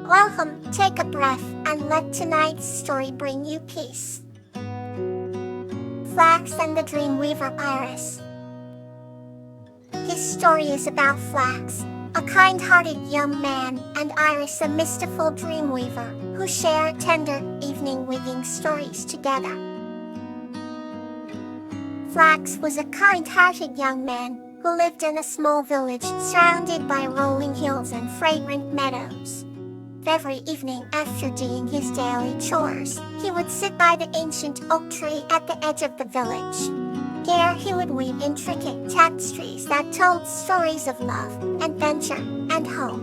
Welcome, take a breath, and let tonight's story bring you peace. Flax and the Dreamweaver Iris. His story is about Flax, a kind-hearted young man, and Iris, a mystical dreamweaver, who share a tender evening weaving stories together. Flax was a kind-hearted young man who lived in a small village surrounded by rolling hills and fragrant meadows. Every evening after doing his daily chores, he would sit by the ancient oak tree at the edge of the village. Here he would weave intricate tapestries that told stories of love, adventure, and hope.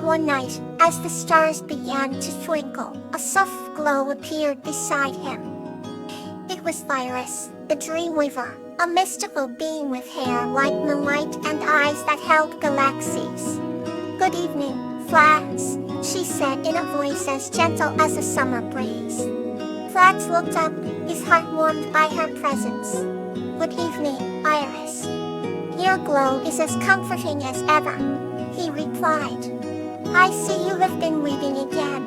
One night, as the stars began to twinkle, a soft glow appeared beside him. It was Iris, the Dreamweaver, a mystical being with hair like moonlight and eyes that held galaxies. "Good evening, Flax," she said in a voice as gentle as a summer breeze. Flax looked up, his heart warmed by her presence. "Good evening, Iris. Your glow is as comforting as ever," he replied. "I see you have been weaving again.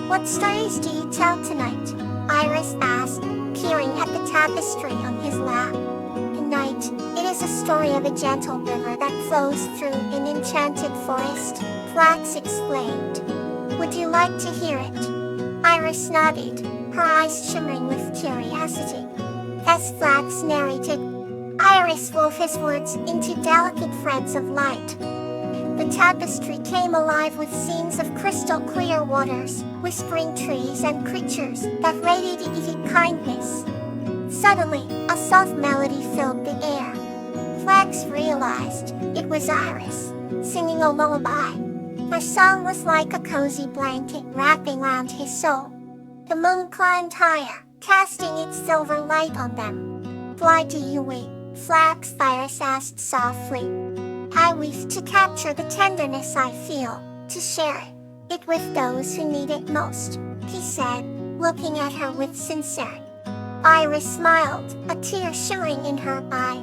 What stories do you tell tonight?" Iris asked, peering at the tapestry on his lap. "Tonight, it is a story of a gentle river that flows through an enchanted forest," Flax explained. "Would you like to hear it?" Iris nodded, her eyes shimmering with curiosity. As Flax narrated, Iris wove his words into delicate threads of light. The tapestry came alive with scenes of crystal clear waters, whispering trees and creatures that radiated kindness. Suddenly, a soft melody filled the air. Flax realized it was Iris, singing a lullaby. Her song was like a cozy blanket wrapping around his soul. The moon climbed higher, casting its silver light on them. "Why do you weep, Flax?" Iris asked softly. "I weave to capture the tenderness I feel, to share it with those who need it most," he said, looking at her with sincerity. Iris smiled, a tear shimmering in her eye.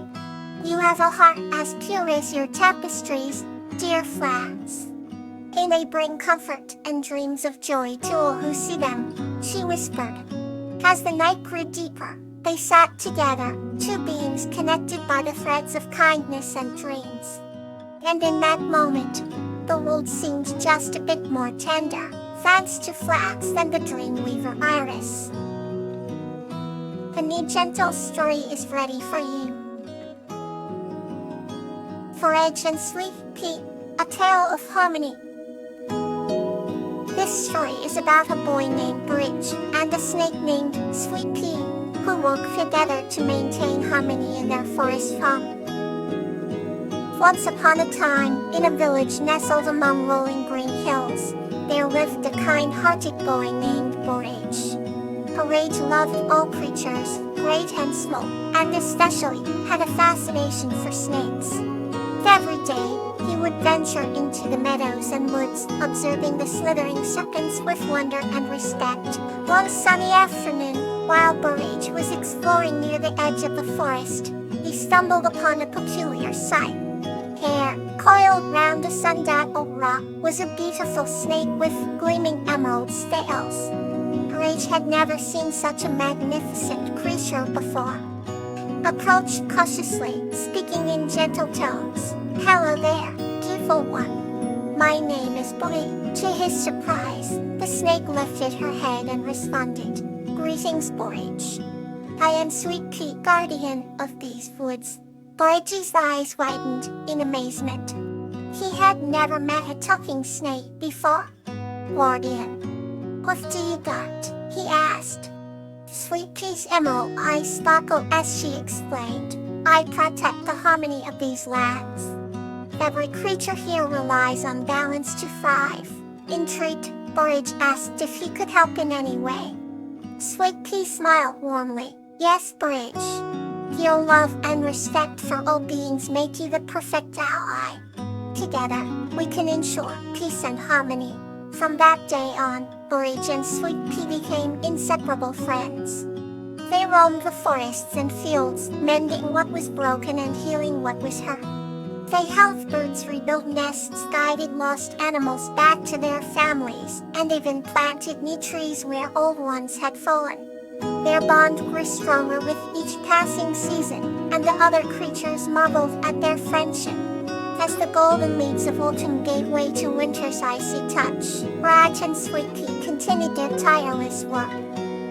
"You have a heart as pure as your tapestries, dear Flax. They may bring comfort and dreams of joy to all who see them," she whispered. As the night grew deeper, they sat together, two beings connected by the threads of kindness and dreams. And in that moment, the world seemed just a bit more tender, thanks to Flax and the Dreamweaver Iris. A new gentle story is ready for you. Forage and Sweet Pea, a tale of harmony. This story is about a boy named Bridge and a snake named Sweet Pea, who work together to maintain harmony in their forest home. Once upon a time, in a village nestled among rolling green hills, there lived a kind-hearted boy named Borage. Borage loved all creatures, great and small, and especially had a fascination for snakes. Every day, he would venture into the meadows and woods, observing the slithering serpents with wonder and respect. One sunny afternoon, while Borage was exploring near the edge of the forest, he stumbled upon a peculiar sight. Hair, coiled round a sundial rock, was a beautiful snake with gleaming emerald scales. Borage had never seen such a magnificent creature before. Approached cautiously, speaking in gentle tones. "Hello there, beautiful one. My name is Borage." To his surprise, the snake lifted her head and responded, "Greetings, Borage. I am Sweet Pea, guardian of these woods." Borage's eyes widened in amazement. He had never met a talking snake before. "Guardian, what do you got?" he asked. Sweet Pea's emerald eyes sparkled as she explained, "I protect the harmony of these lands. Every creature here relies on balance to thrive." Intrigued, Borage asked if he could help in any way. Sweet Pea smiled warmly. "Yes, Borage. Your love and respect for all beings make you the perfect ally. Together, we can ensure peace and harmony." From that day on, Borage and Sweet Pea became inseparable friends. They roamed the forests and fields, mending what was broken and healing what was hurt. They helped birds rebuild nests, guided lost animals back to their families, and even planted new trees where old ones had fallen. Their bond grew stronger with each passing season, and the other creatures marveled at their friendship. As the golden leaves of autumn gave way to winter's icy touch, Bright and Sweet Pea continued their tireless work.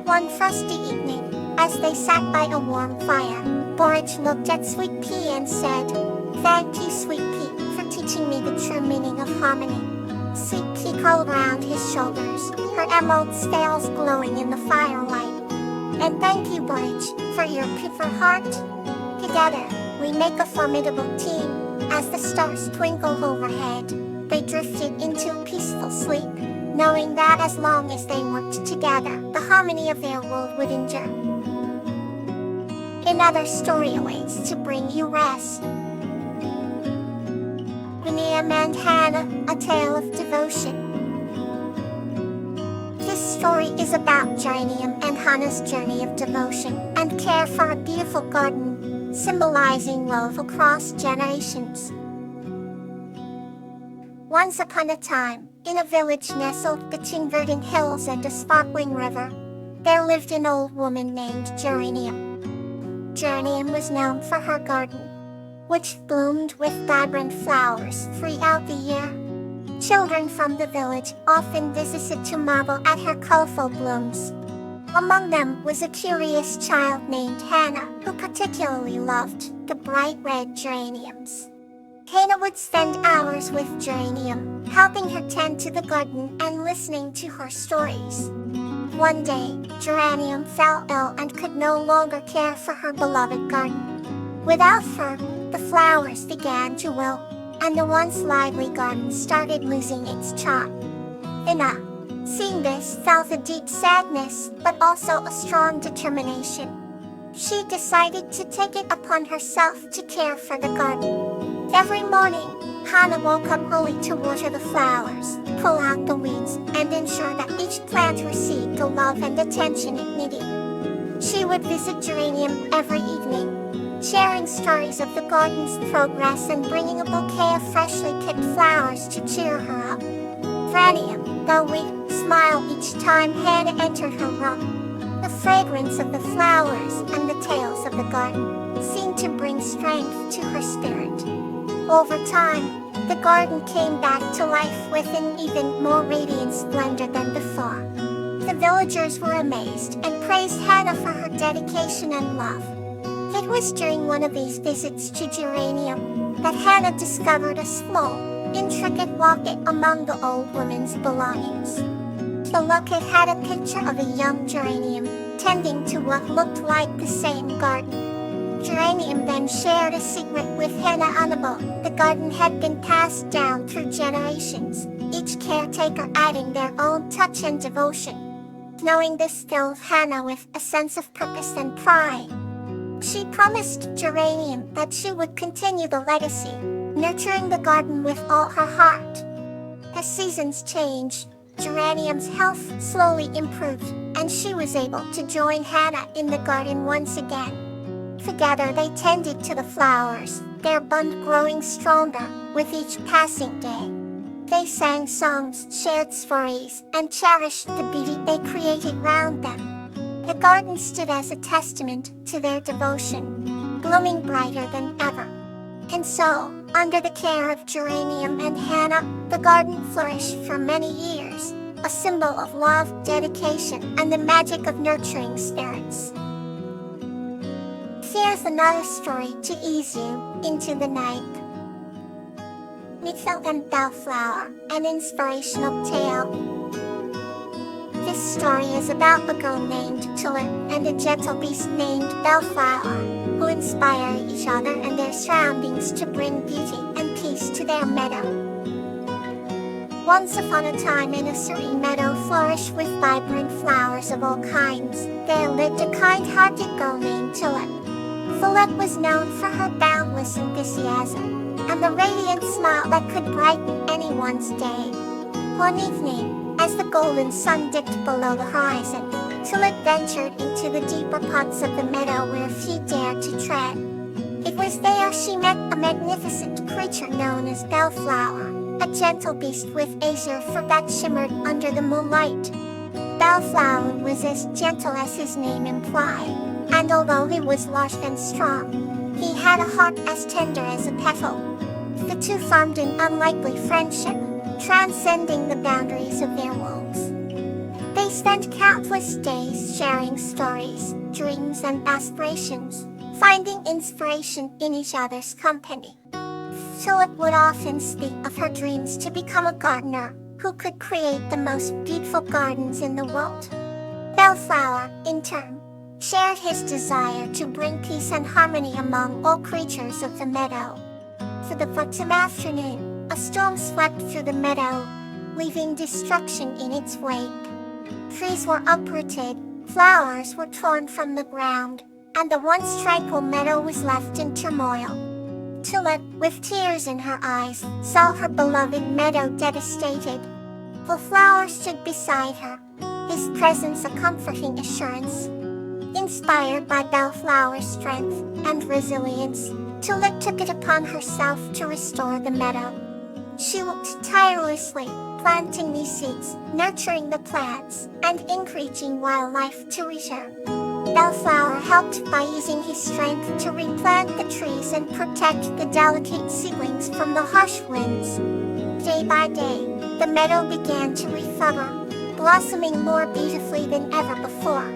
One frosty evening, as they sat by a warm fire, Borage looked at Sweet Pea and said, "Thank you, Sweet Pea, for teaching me the true meaning of harmony." Sweet Pea curled around his shoulders, her emerald scales glowing in the firelight. "And thank you, Borage, for your pure heart. Together, we make a formidable team." As the stars twinkled overhead, they drifted into peaceful sleep, knowing that as long as they worked together, the harmony of their world would endure. Another story awaits to bring you rest. Geranium and Hannah, a tale of devotion. This story is about Geranium and Hannah's journey of devotion and care for a beautiful garden, symbolizing love across generations. Once upon a time, in a village nestled between verdant hills and a sparkling river, there lived an old woman named Geranium. Geranium was known for her garden, which bloomed with vibrant flowers throughout the year. Children from the village often visited to marvel at her colorful blooms. Among them was a curious child named Hannah, who particularly loved the bright red geraniums. Hannah would spend hours with Geranium, helping her tend to the garden and listening to her stories. One day, Geranium fell ill and could no longer care for her beloved garden. Without her, the flowers began to wilt, and the once lively garden started losing its charm. Hannah, seeing this, felt a deep sadness, but also a strong determination. She decided to take it upon herself to care for the garden. Every morning, Hannah woke up early to water the flowers, pull out the weeds, and ensure that each plant received the love and attention it needed. She would visit Geranium every evening, sharing stories of the garden's progress and bringing a bouquet of freshly picked flowers to cheer her up. Geranium, though weak, smiled each time Hannah entered her room. The fragrance of the flowers and the tales of the garden seemed to bring strength to her spirit. Over time, the garden came back to life with an even more radiant splendor than before. The villagers were amazed and praised Hannah for her dedication and love. It was during one of these visits to Geranium that Hannah discovered a small, intricate locket among the old woman's belongings. The locket had a picture of a young Geranium tending to what looked like the same garden. Geranium then shared a secret with Hannah Annabelle. The garden had been passed down through generations, each caretaker adding their own touch and devotion. Knowing this filled Hannah with a sense of purpose and pride. She promised Geranium that she would continue the legacy, nurturing the garden with all her heart. As seasons changed, Geranium's health slowly improved, and she was able to join Hannah in the garden once again. Together they tended to the flowers, their bond growing stronger with each passing day. They sang songs, shared stories, and cherished the beauty they created round them. The garden stood as a testament to their devotion, blooming brighter than ever. And so, under the care of Geranium and Hannah, the garden flourished for many years, a symbol of love, dedication, and the magic of nurturing spirits. Here's another story to ease you into the night. Whimsical and Bellflower, an inspirational tale. This story is about a girl named Tulip and a gentle beast named Bellflower, who inspire each other and their surroundings to bring beauty and peace to their meadow. Once upon a time in a serene meadow flourished with vibrant flowers of all kinds, there lived a kind-hearted girl named Tulip. Tulip was known for her boundless enthusiasm and the radiant smile that could brighten anyone's day. One evening, as the golden sun dipped below the horizon, Tulip ventured into the deeper parts of the meadow where few dared to tread. It was there she met a magnificent creature known as Bellflower, a gentle beast with azure fur that shimmered under the moonlight. Bellflower was as gentle as his name implied, and although he was large and strong, he had a heart as tender as a petal. The two formed an unlikely friendship, transcending the boundaries of their worlds. They spent countless days sharing stories, dreams, and aspirations, finding inspiration in each other's company. Tulip would often speak of her dreams to become a gardener who could create the most beautiful gardens in the world. Bellflower, in turn, shared his desire to bring peace and harmony among all creatures of the meadow. For the autumn afternoon, a storm swept through the meadow, leaving destruction in its wake. Trees were uprooted, flowers were torn from the ground, and the once tranquil meadow was left in turmoil. Tulip, with tears in her eyes, saw her beloved meadow devastated. The flower stood beside her, his presence a comforting assurance. Inspired by Bellflower's strength and resilience, Tulip took it upon herself to restore the meadow. She worked tirelessly, planting these seeds, nurturing the plants, and encouraging wildlife to return. Bellflower helped by using his strength to replant the trees and protect the delicate seedlings from the harsh winds. Day by day, the meadow began to recover, blossoming more beautifully than ever before.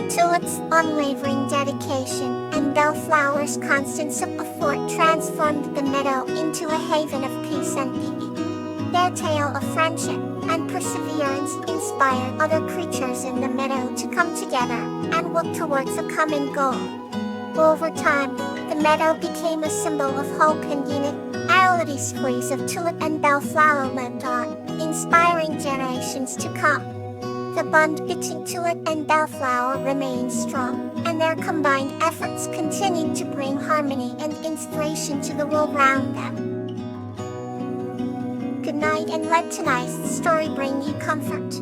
Tulip's unwavering dedication and Bellflower's constant support transformed the meadow into a haven of peace and beauty. Their tale of friendship and perseverance inspired other creatures in the meadow to come together and work towards a common goal. Over time, the meadow became a symbol of hope and unity. The stories of Tulip and Bellflower lived on, inspiring generations to come. The bond between Tulip and Bellflower remained strong, and their combined efforts continued to bring harmony and inspiration to the world around them. Good night, and let tonight's story bring you comfort.